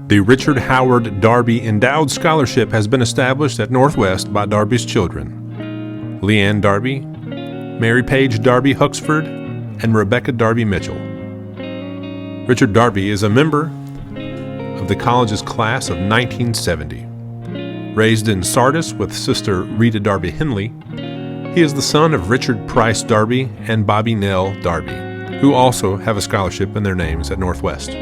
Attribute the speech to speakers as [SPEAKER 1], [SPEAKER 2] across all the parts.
[SPEAKER 1] The Richard Howard Darby Endowed Scholarship has been established at Northwest by Darby's children, Leanne Darby, Mary Page Darby Huxford, and Rebecca Darby Mitchell. Richard Darby is a member of the college's class of 1970. Raised in Sardis with sister Rita Darby Henley, he is the son of Richard Price Darby and Bobby Nell Darby, who also have a scholarship in their names at Northwest.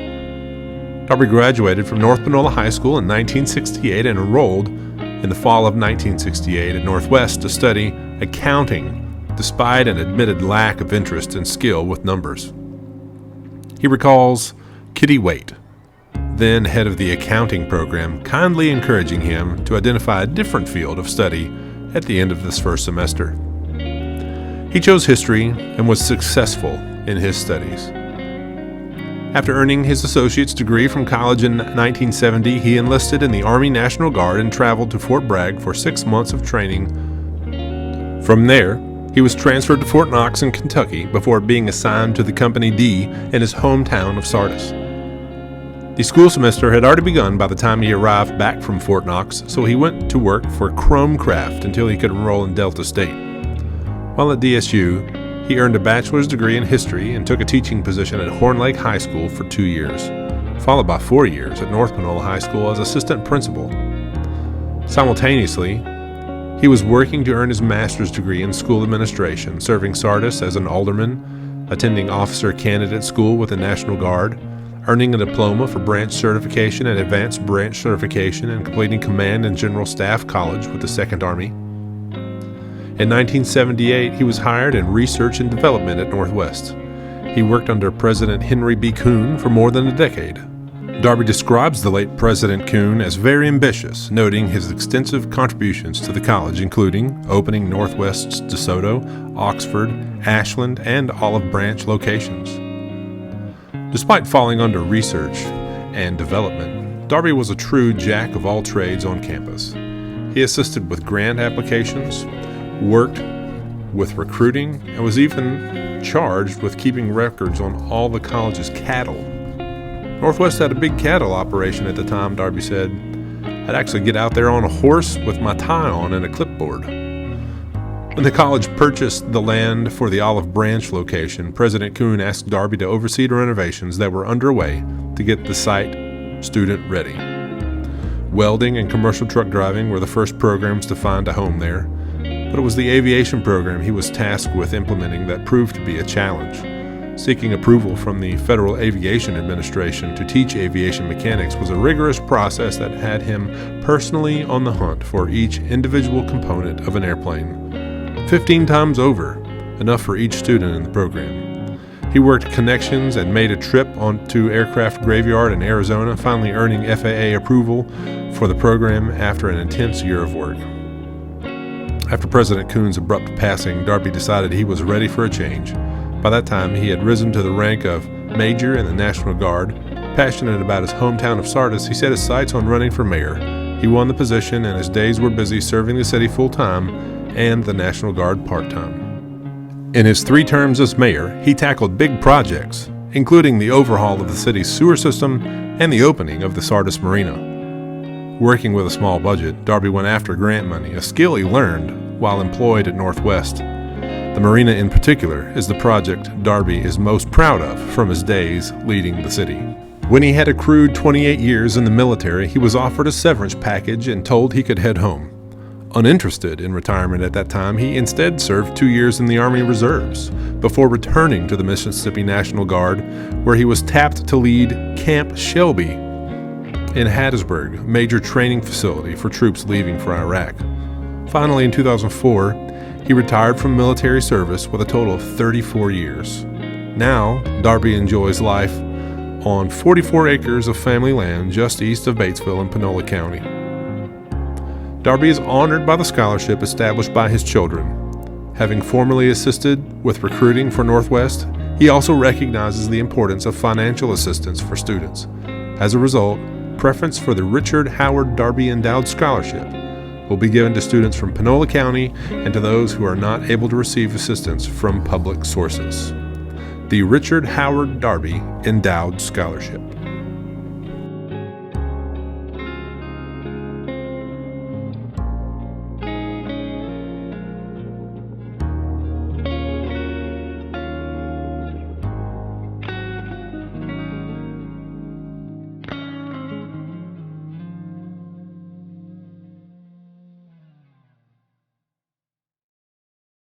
[SPEAKER 1] Darby graduated from North Panola High School in 1968 and enrolled in the fall of 1968 at Northwest to study accounting, despite an admitted lack of interest and skill with numbers. He recalls Kitty Waite, then head of the accounting program, kindly encouraging him to identify a different field of study at the end of this first semester. He chose history and was successful in his studies. After earning his associate's degree from college in 1970, he enlisted in the Army National Guard and traveled to Fort Bragg for 6 months of training. From there, he was transferred to Fort Knox in Kentucky before being assigned to the Company D in his hometown of Sardis. The school semester had already begun by the time he arrived back from Fort Knox, so he went to work for Chromecraft until he could enroll in Delta State. While at DSU, he earned a bachelor's degree in history and took a teaching position at Horn Lake High School for 2 years, followed by 4 years at North Panola High School as assistant principal. Simultaneously, he was working to earn his master's degree in school administration, serving Sardis as an alderman, attending officer candidate school with the National Guard, earning a diploma for branch certification and advanced branch certification, and completing command and general staff college with the 2nd Army. In 1978, he was hired in research and development at Northwest. He worked under President Henry B. Coon for more than a decade. Darby describes the late President Coon as very ambitious, noting his extensive contributions to the college, including opening Northwest's DeSoto, Oxford, Ashland, and Olive Branch locations. Despite falling under research and development, Darby was a true jack of all trades on campus. He assisted with grant applications, worked with recruiting, and was even charged with keeping records on all the college's cattle. Northwest had a big cattle operation at the time, Darby said. I'd actually get out there on a horse with my tie on and a clipboard. When the college purchased the land for the Olive Branch location, President Coon asked Darby to oversee the renovations that were underway to get the site student ready. Welding and commercial truck driving were the first programs to find a home there, but it was the aviation program he was tasked with implementing that proved to be a challenge. Seeking approval from the Federal Aviation Administration to teach aviation mechanics was a rigorous process that had him personally on the hunt for each individual component of an airplane, 15 times over, enough for each student in the program. He worked connections and made a trip onto Aircraft Graveyard in Arizona, finally earning FAA approval for the program after an intense year of work. After President Coon's abrupt passing, Darby decided he was ready for a change. By that time, he had risen to the rank of Major in the National Guard. Passionate about his hometown of Sardis, he set his sights on running for mayor. He won the position, and his days were busy serving the city full-time and the National Guard part-time. In his 3 terms as mayor, he tackled big projects, including the overhaul of the city's sewer system and the opening of the Sardis Marina. Working with a small budget, Darby went after grant money, a skill he learned while employed at Northwest. The marina in particular is the project Darby is most proud of from his days leading the city. When he had accrued 28 years in the military, he was offered a severance package and told he could head home. Uninterested in retirement at that time, he instead served 2 years in the Army Reserves before returning to the Mississippi National Guard, where he was tapped to lead Camp Shelby in Hattiesburg, a major training facility for troops leaving for Iraq. Finally, in 2004, he retired from military service with a total of 34 years. Now, Darby enjoys life on 44 acres of family land just east of Batesville in Panola County. Darby is honored by the scholarship established by his children. Having formerly assisted with recruiting for Northwest, he also recognizes the importance of financial assistance for students. As a result, preference for the Richard Howard Darby Endowed Scholarship will be given to students from Panola County and to those who are not able to receive assistance from public sources. The Richard Howard Darby Endowed Scholarship.